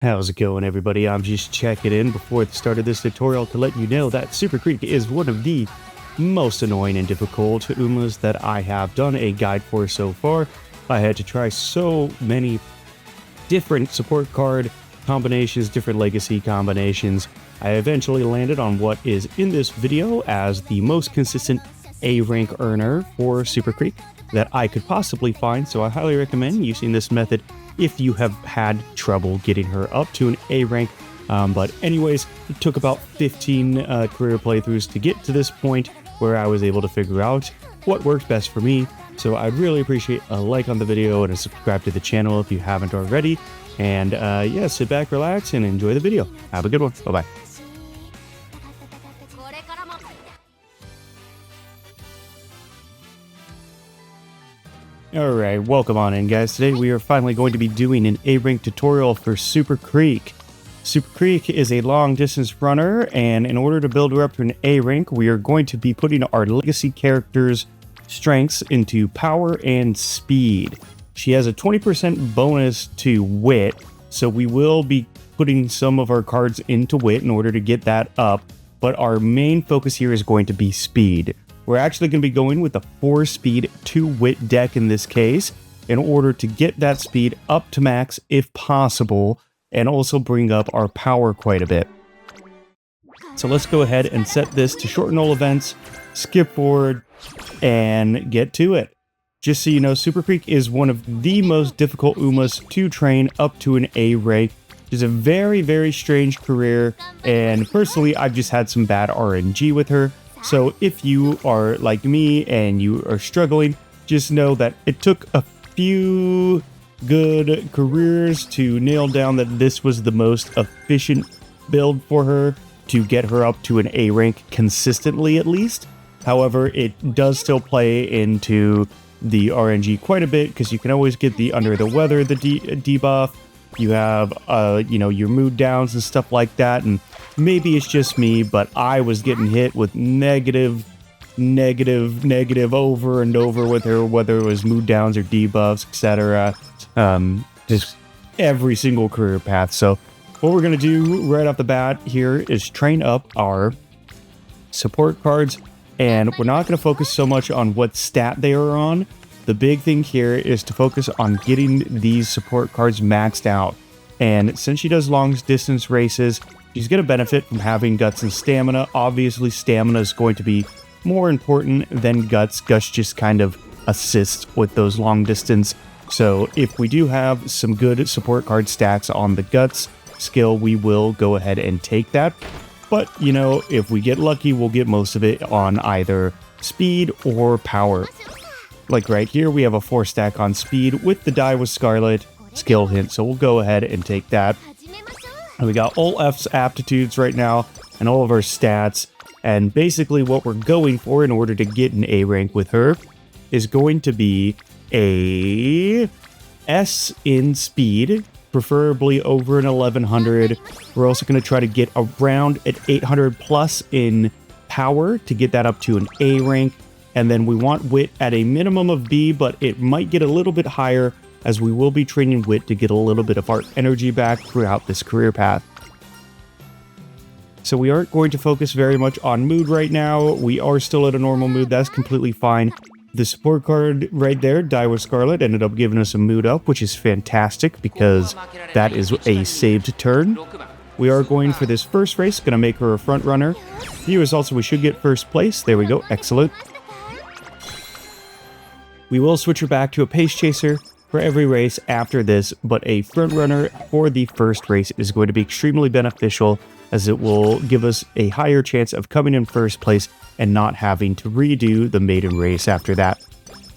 How's it going, everybody? I'm just checking in before the start of this tutorial to let you know that Super Creek is one of the most annoying and difficult Umas that I have done a guide for so far. I had to try so many different support card combinations, different legacy combinations. I eventually landed on what is in this video as the most consistent A rank earner for Super Creek that I could possibly find, so I highly recommend using this method if you have had trouble getting her up to an A rank. But anyways, it took about 15 career playthroughs to get to this point where I was able to figure out what works best for me. So I'd really appreciate a like on the video and a subscribe to the channel if you haven't already. And yeah, sit back, relax, and enjoy the video. Have a good one. Bye-bye. Alright, welcome on in, guys. Today we are finally going to be doing an A-rank tutorial for Super Creek. Super Creek is a long-distance runner, and in order to build her up to an A-rank, we are going to be putting our legacy character's strengths into power and speed. She has a 20% bonus to wit, so we will be putting some of our cards into wit in order to get that up, but our main focus here is going to be speed. We're actually going to be going with a 4-speed 2-wit deck in this case in order to get that speed up to max if possible and also bring up our power quite a bit. So let's go ahead and set this to shorten all events, skip forward, and get to it. Just so you know, Super Creek is one of the most difficult Umas to train up to an A rank. It's a very, very strange career, and personally, I've just had some bad RNG with her. So if you are like me and you are struggling, just know that it took a few good careers to nail down that this was the most efficient build for her to get her up to an A rank consistently at least. However, it does still play into the RNG quite a bit because you can always get the under the weather, the debuff. You have, your mood downs and stuff like that, and maybe it's just me, but I was getting hit with negative over and over with her, whether it was mood downs or debuffs, etc. Just every single career path. So what we're going to do right off the bat here is train up our support cards, and we're not going to focus so much on what stat they are on. The big thing here is to focus on getting these support cards maxed out. And since she does long distance races, she's going to benefit from having guts and stamina. Obviously, stamina is going to be more important than guts. Guts just kind of assists with those long distance. So if we do have some good support card stacks on the guts skill, we will go ahead and take that. But, if we get lucky, we'll get most of it on either speed or power. Like right here, we have a 4-stack on speed with the Die with Scarlet skill hint, so we'll go ahead and take that. And we got all F's aptitudes right now and all of our stats, and basically what we're going for in order to get an A rank with her is going to be a S in speed, preferably over an 1100. We're also going to try to get around at 800 plus in power to get that up to an A rank. And then we want wit at a minimum of B, but it might get a little bit higher as we will be training wit to get a little bit of our energy back throughout this career path. So we aren't going to focus very much on mood right now. We are still at a normal mood. That's completely fine. The support card right there, Die with Scarlet, ended up giving us a mood up, which is fantastic because that is a saved turn. We are going for this first race, going to make her a front runner. The results, we should get first place. There we go. Excellent. We will switch her back to a pace chaser for every race after this, but a front runner for the first race is going to be extremely beneficial as it will give us a higher chance of coming in first place and not having to redo the maiden race after that.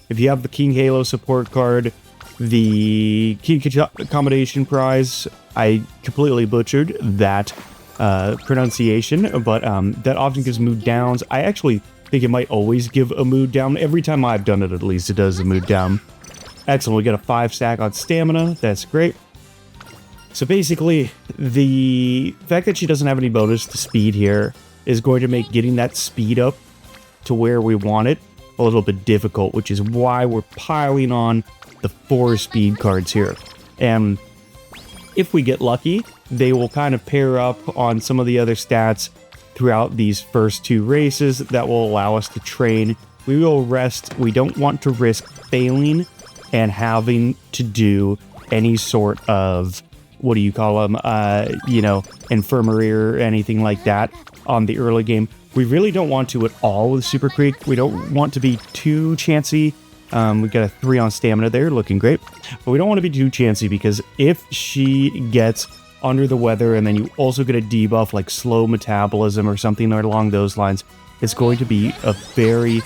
If you have the King Halo support card, the King Accommodation Prize, I completely butchered that pronunciation, but that often gives mood downs. I actually think it might always give a mood down. Every time I've done it, at least, it does a mood down. Excellent. We got a 5-stack on stamina. That's great. So basically, the fact that she doesn't have any bonus to speed here is going to make getting that speed up to where we want it a little bit difficult, which is why we're piling on the 4 speed cards here. And If we get lucky, they will kind of pair up on some of the other stats throughout these first 2 races that will allow us to train. We will rest. We don't want to risk failing and having to do any sort of, what do you call them, infirmary or anything like that on the early game. We really don't want to at all with Super Creek. We don't want to be too chancy. We got a 3 on stamina there, looking great. But we don't want to be too chancy, because if she gets under the weather and then you also get a debuff like slow metabolism or something along those lines, it's going to be a very,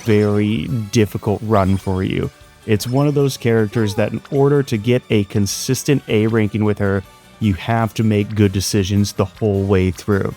very difficult run for you. It's one of those characters that in order to get a consistent A ranking with her, you have to make good decisions the whole way through.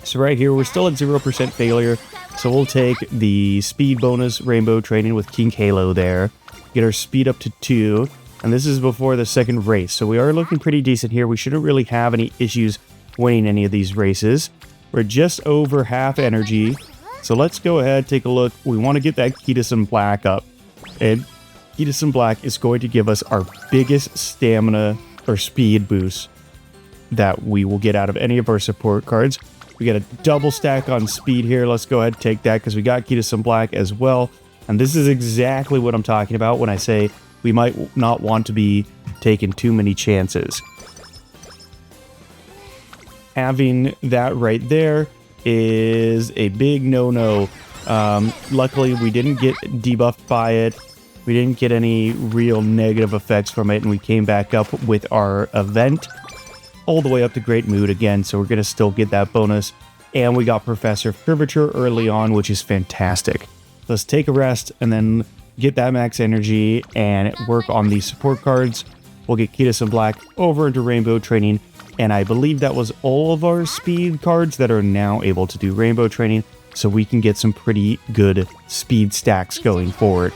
So right here, we're still at 0% failure. So we'll take the speed bonus rainbow training with King Halo there. Get our speed up to 2. And this is before the second race. So we are looking pretty decent here. We shouldn't really have any issues winning any of these races. We're just over half energy. So let's go ahead, take a look. We want to get that Kitasun Black up. And Kitasun Black is going to give us our biggest stamina or speed boost that we will get out of any of our support cards. We got a double stack on speed here. Let's go ahead and take that because we got Kitasun Black as well. And this is exactly what I'm talking about when I say we might not want to be taking too many chances. Having that right there is a big no-no. Luckily, we didn't get debuffed by it. We didn't get any real negative effects from it, and we came back up with our event all the way up to Great Mood again, so we're going to still get that bonus. And we got Professor Curvature early on, which is fantastic. Let's take a rest and then get that max energy and work on these support cards. We'll get Kitasun Black over into Rainbow Training, and I believe that was all of our speed cards that are now able to do Rainbow Training, so we can get some pretty good speed stacks going forward.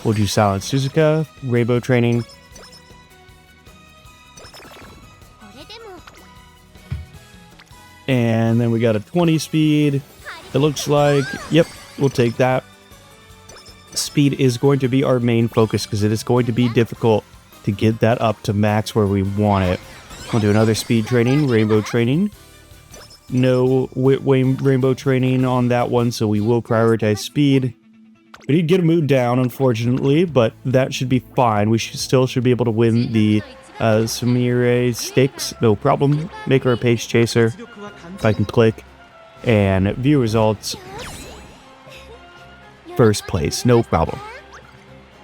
We'll do Silent Suzuka, Rainbow Training. And then we got a 20 speed. It looks like, yep, we'll take that. Speed is going to be our main focus because it is going to be difficult to get that up to max where we want it. We'll do another speed training, Rainbow Training. No Rainbow Training on that one, so we will prioritize speed. We did get a mood down, unfortunately, but that should be fine. We still should be able to win the Samire Stakes, no problem. Make her a pace chaser. If I can click and view results. First place, no problem.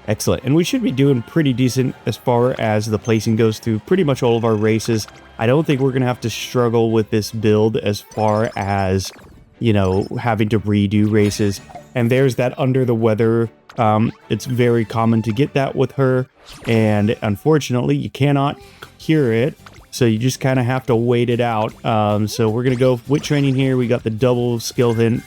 Excellent. And we should be doing pretty decent as far as the placing goes through pretty much all of our races. I don't think we're going to have to struggle with this build as far as, you know, having to redo races. And there's that under the weather. It's very common to get that with her. And unfortunately, you cannot cure it. So you just kind of have to wait it out. So we're going to go with training here. We got the double skill hint.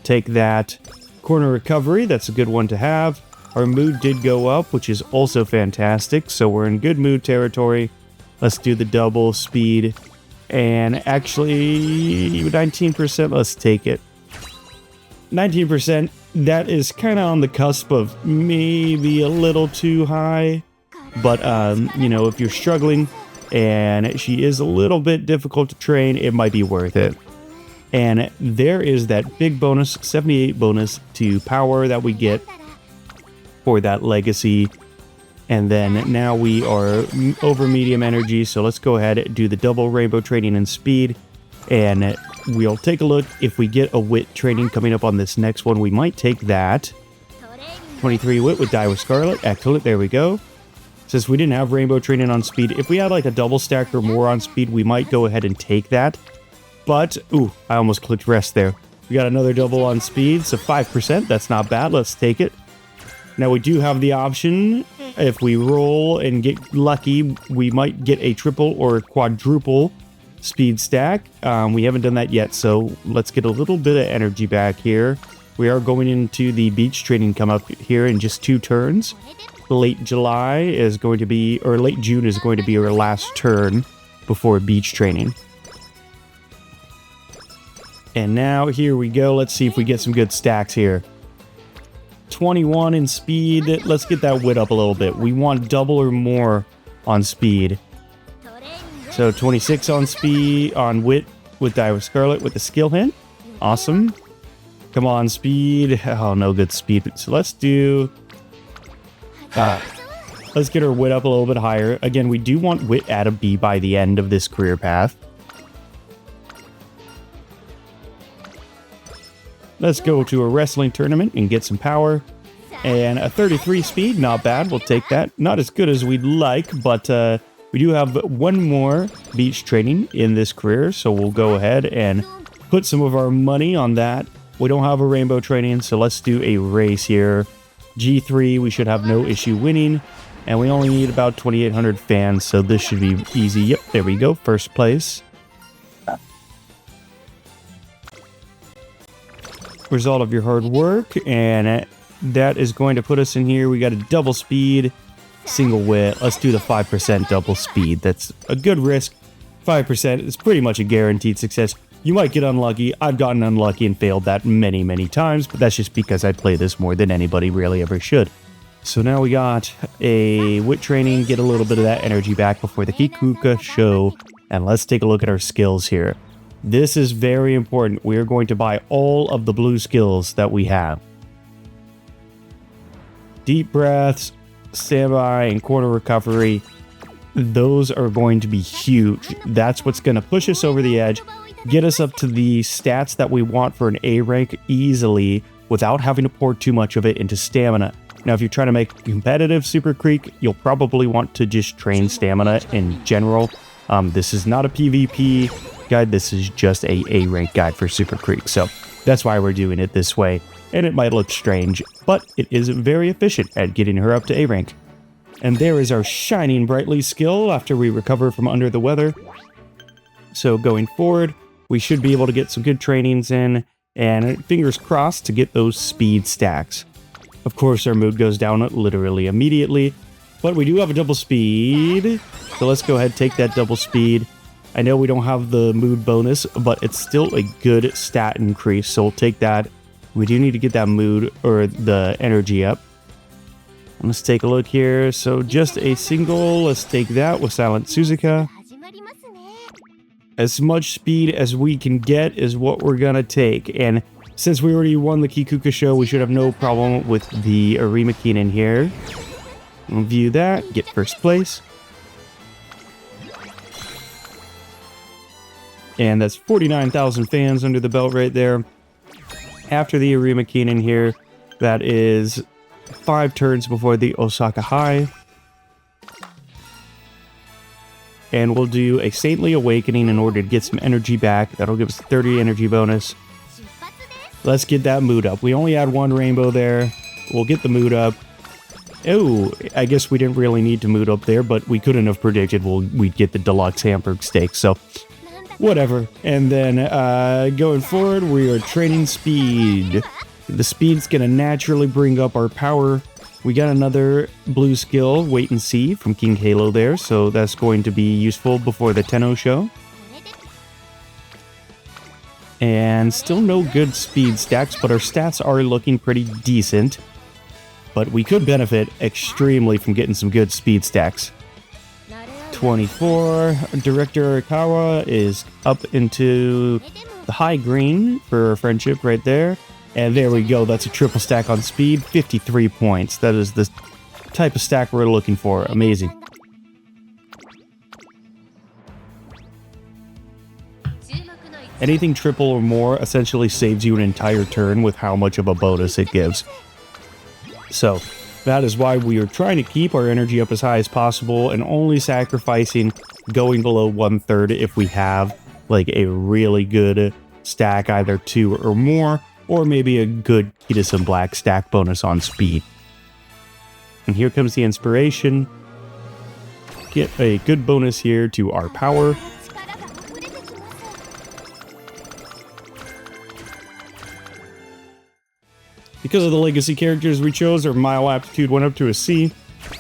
Take that. Corner recovery. That's a good one to have. Our mood did go up, which is also fantastic. So we're in good mood territory. Let's do the double speed. And actually, 19%, let's take it. 19%, that is kind of on the cusp of maybe a little too high. But, you know, if you're struggling and she is a little bit difficult to train, it might be worth it. And there is that big bonus, 78 bonus to power that we get for that legacy. And then now we are over medium energy, so let's go ahead and do the double rainbow training and speed. And we'll take a look. If we get a wit training coming up on this next one, we might take that. 23 wit with Die with Scarlet. Excellent, there we go. Since we didn't have rainbow training on speed, if we had like a double stack or more on speed, we might go ahead and take that. But, ooh, I almost clicked rest there. We got another double on speed, so 5%. That's not bad. Let's take it. Now we do have the option, if we roll and get lucky, we might get a triple or quadruple speed stack. We haven't done that yet, so let's get a little bit of energy back here. We are going into the beach training come up here in just 2 turns. Late July is going to be, or late June is going to be our last turn before beach training. And now here we go. Let's see if we get some good stacks here. 21 in speed. Let's get that wit up a little bit. We want double or more on speed. So 26 on speed, on wit with Dive Scarlet with the skill hint. Awesome. Come on, speed. Oh, no good speed. So let's do... let's get her wit up a little bit higher. Again, we do want wit at a B by the end of this career path. Let's go to a wrestling tournament and get some power. And a 33 speed, not bad. We'll take that. Not as good as we'd like, but we do have one more beach training in this career. So we'll go ahead and put some of our money on that. We don't have a rainbow training, so let's do a race here. G3, we should have no issue winning. And we only need about 2,800 fans, so this should be easy. Yep, there we go. First place. Result of your hard work, and that is going to put us in here. We got a double speed, single wit. Let's do the 5% double speed. That's a good risk. 5% is pretty much a guaranteed success. You might get unlucky. I've gotten unlucky and failed that many, many times, but that's just because I play this more than anybody really ever should. So now we got a wit training, get a little bit of that energy back before the Kikuka show, and let's take a look at our skills here. This is very important. We are going to buy all of the blue skills that we have. Deep breaths, standby, and corner recovery. Those are going to be huge. That's what's going to push us over the edge, get us up to the stats that we want for an A rank easily without having to pour too much of it into stamina. Now, if you're trying to make competitive Super Creek, you'll probably want to just train stamina in general. This is not a PvP guide. This is just a rank guide for Super Creek. So that's why we're doing it this way. And it might look strange, but it is very efficient at getting her up to A rank. And there is our shining brightly skill after we recover from under the weather. So going forward, we should be able to get some good trainings in, and fingers crossed to get those speed stacks. Of course, our mood goes down literally immediately, but we do have a double speed. So let's go ahead and take that double speed. I know we don't have the mood bonus, but it's still a good stat increase, so we'll take that. We do need to get that mood or the energy up. Let's take a look here. So just a single, let's take that with Silent Suzuka. As much speed as we can get is what we're gonna take. And since we already won the Kikuka show, we should have no problem with the Arimakin in here. We'll view that, get first place. And that's 49,000 fans under the belt right there. After the Arimakin in here, that is 5 turns before the Osaka High. And we'll do a Saintly Awakening in order to get some energy back. That'll give us 30 energy bonus. Let's get that mood up. We only had one rainbow there. We'll get the mood up. Oh, I guess we didn't really need to mood up there, but we couldn't have predicted we'd get the deluxe Hamburg steak, so whatever. And then going forward, we are training speed. The speed's going to naturally bring up our power. We got another blue skill, Wait and See, from King Halo there, so that's going to be useful before the Tenno show. And still no good speed stacks, but our stats are looking pretty decent. But we could benefit extremely from getting some good speed stacks. 24, Director Arikawa is up into the high green for friendship right there. And there we go, that's a triple stack on speed, 53 points. That is the type of stack we're looking for. Amazing. Anything triple or more essentially saves you an entire turn with how much of a bonus it gives. So that is why we are trying to keep our energy up as high as possible and only sacrificing going below 1/3 if we have like a really good stack, either 2 or more, or maybe a good Kitasun Black stack bonus on speed. And here comes the inspiration. Get a good bonus here to our power. Because of the legacy characters we chose, our mile aptitude went up to a C.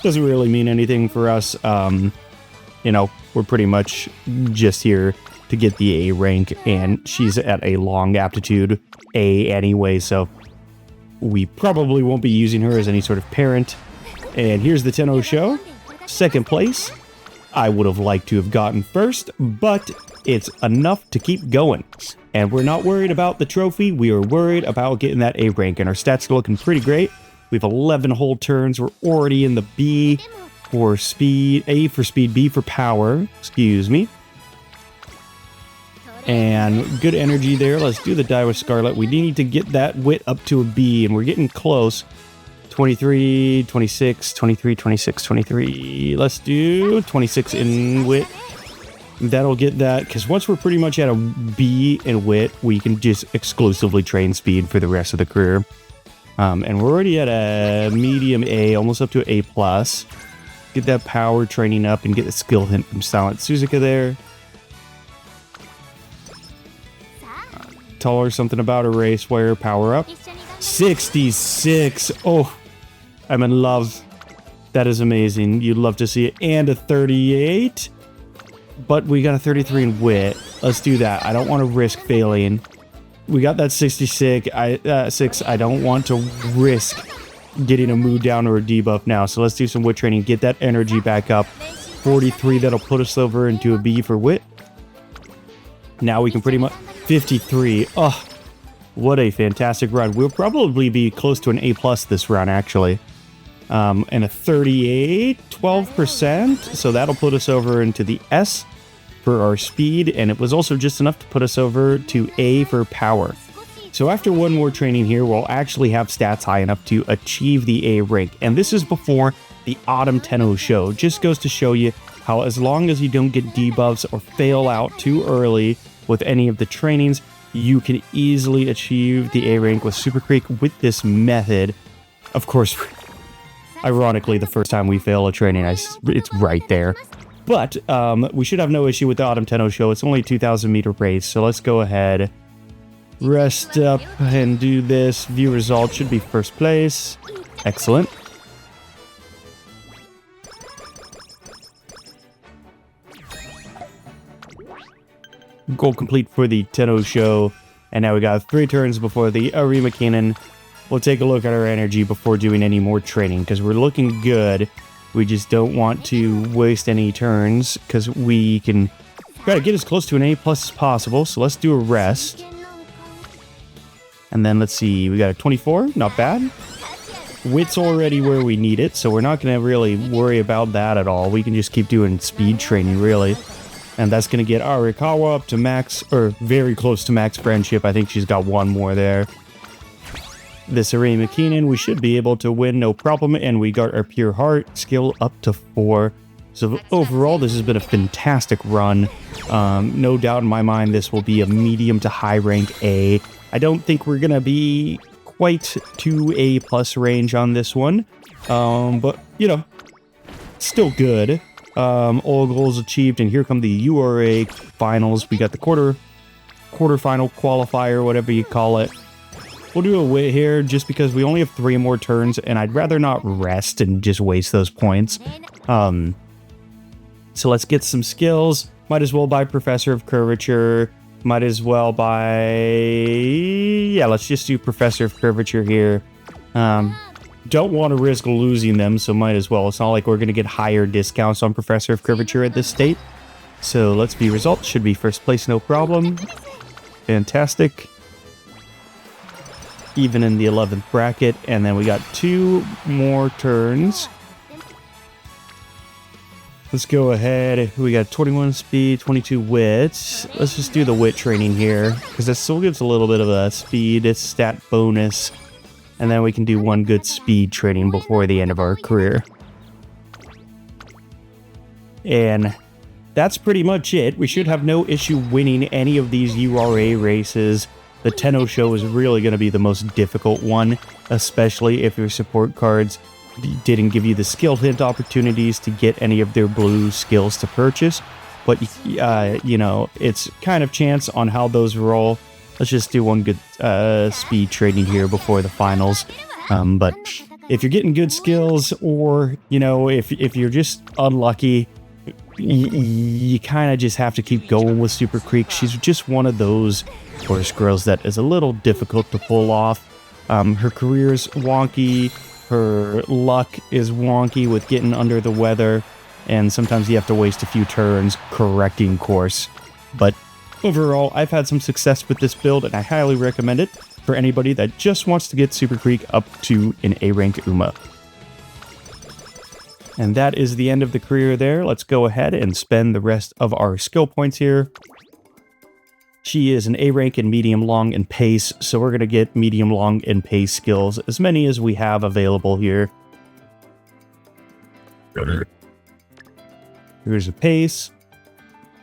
Doesn't really mean anything for us. You know, we're pretty much just here to get the A rank, and she's at a long aptitude A anyway, so we probably won't be using her as any sort of parent. And here's the Tenno show. Second place. I would have liked to have gotten first, but it's enough to keep going. And we're not worried about the trophy, we are worried about getting that A rank, and our stats are looking pretty great. We have 11 whole turns, we're already in the B for speed, A for speed, B for power, excuse me. And good energy there. Let's do the die with Scarlet. We need to get that wit up to a B, and we're getting close. 23, 26, 23, 26, 23. Let's do 26 in wit. That'll get that, because once we're pretty much at a B in wit, we can just exclusively train speed for the rest of the career. And we're already at a medium A, almost up to an A+. Get that power training up and get the skill hint from Silent Suzuka there. Tell her something about a race wire power up. 66. Oh, I'm in love. That is amazing. You'd love to see it. And a 38. But we got a 33 in wit. Let's do that. I don't want to risk failing. We got that 66. I don't want to risk getting a mood down or a debuff now. So let's do some wit training. Get that energy back up. 43. That'll put us over into a B for wit. Now we can pretty much... 53. Oh, what a fantastic run. We'll probably be close to an A+ this round, actually. And a 38, 12%. So that'll put us over into the S for our speed. And it was also just enough to put us over to A for power. So after one more training here, we'll actually have stats high enough to achieve the A rank. And this is before the Autumn Tenno show. Just goes to show you how as long as you don't get debuffs or fail out too early with any of the trainings, you can easily achieve the A rank with Super Creek with this method. Of course, ironically, the first time we fail a training, it's right there. But we should have no issue with the Autumn Tenno show. It's only a 2,000 meter race, so let's go ahead, rest up and do this. View results, should be first place. Excellent. Goal complete for the Tenno show. And now we got 3 turns before the Arima Cannon. We'll take a look at our energy before doing any more training, because we're looking good. We just don't want to waste any turns, because we can try to get as close to an A+ as possible. So let's do a rest. And then let's see, we got a 24, not bad. Wit's already where we need it, so we're not going to really worry about that at all. We can just keep doing speed training, really. And that's going to get Arikawa up to max, or very close to max friendship. I think she's got one more there. This Arima Keenan, we should be able to win, no problem. And we got our Pure Heart skill up to 4. So overall, this has been a fantastic run. No doubt in my mind, this will be a medium to high rank A. I don't think we're going to be quite to A+ range on this one. But, you know, still good. All goals achieved, and here come the URA Finals. We got the quarterfinal qualifier, whatever you call it. We'll do a wit here just because we only have 3 more turns, and I'd rather not rest and just waste those points. So let's get some skills. Might as well buy Professor of Curvature. Might as well buy... Yeah, let's just do Professor of Curvature here. Don't want to risk losing them, so might as well. It's not like we're going to get higher discounts on Professor of Curvature at this state. So let's view results. Should be first place, no problem. Fantastic. Even in the 11th bracket. And then we got 2 more turns. Let's go ahead. We got 21 speed, 22 wit. Let's just do the wit training here, because that still gives a little bit of a speed stat bonus. And then we can do 1 good speed training before the end of our career. And that's pretty much it. We should have no issue winning any of these URA races. The Tenno show is really going to be the most difficult one, especially if your support cards didn't give you the skill hint opportunities to get any of their blue skills to purchase. But, you know, it's kind of chance on how those roll. Let's just do 1 good speed training here before the finals. But if you're getting good skills, or, you know, if you're just unlucky, you kind of just have to keep going with Super Creek. She's just one of those horse girls that is a little difficult to pull off. Her career's wonky. Her luck is wonky with getting under the weather. and sometimes you have to waste a few turns correcting course. But overall, I've had some success with this build, and I highly recommend it for anybody that just wants to get Super Creek up to an A rank Uma. And that is the end of the career there. Let's go ahead and spend the rest of our skill points here. She is an A rank in medium long and pace, so we're going to get medium long and pace skills, as many as we have available here. Here's a pace.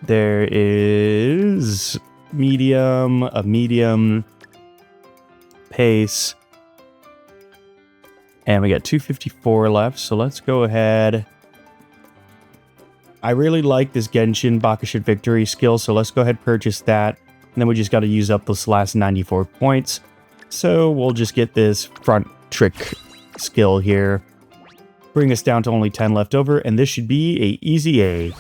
There is medium, a medium, pace, and we got 254 left, so let's go ahead. I really like this Genshin Bakushin Victory skill, so let's go ahead and purchase that, and then we just got to use up this last 94 points, so we'll just get this front trick skill here, bring us down to only 10 left over, and this should be a easy A.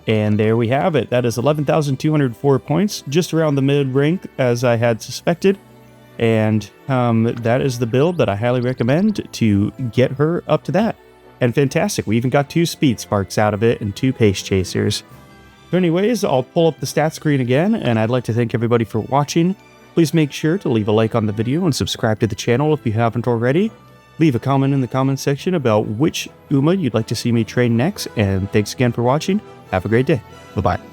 And there we have it. That is 11,204 points, just around the mid-rank as I had suspected. And that is the build that I highly recommend to get her up to that. And fantastic, we even got 2 speed sparks out of it and 2 pace chasers. So anyways, I'll pull up the stat screen again, and I'd like to thank everybody for watching. Please make sure to leave a like on the video and subscribe to the channel if you haven't already. Leave a comment in the comment section about which Uma you'd like to see me train next, and thanks again for watching. Have a great day. Bye-bye.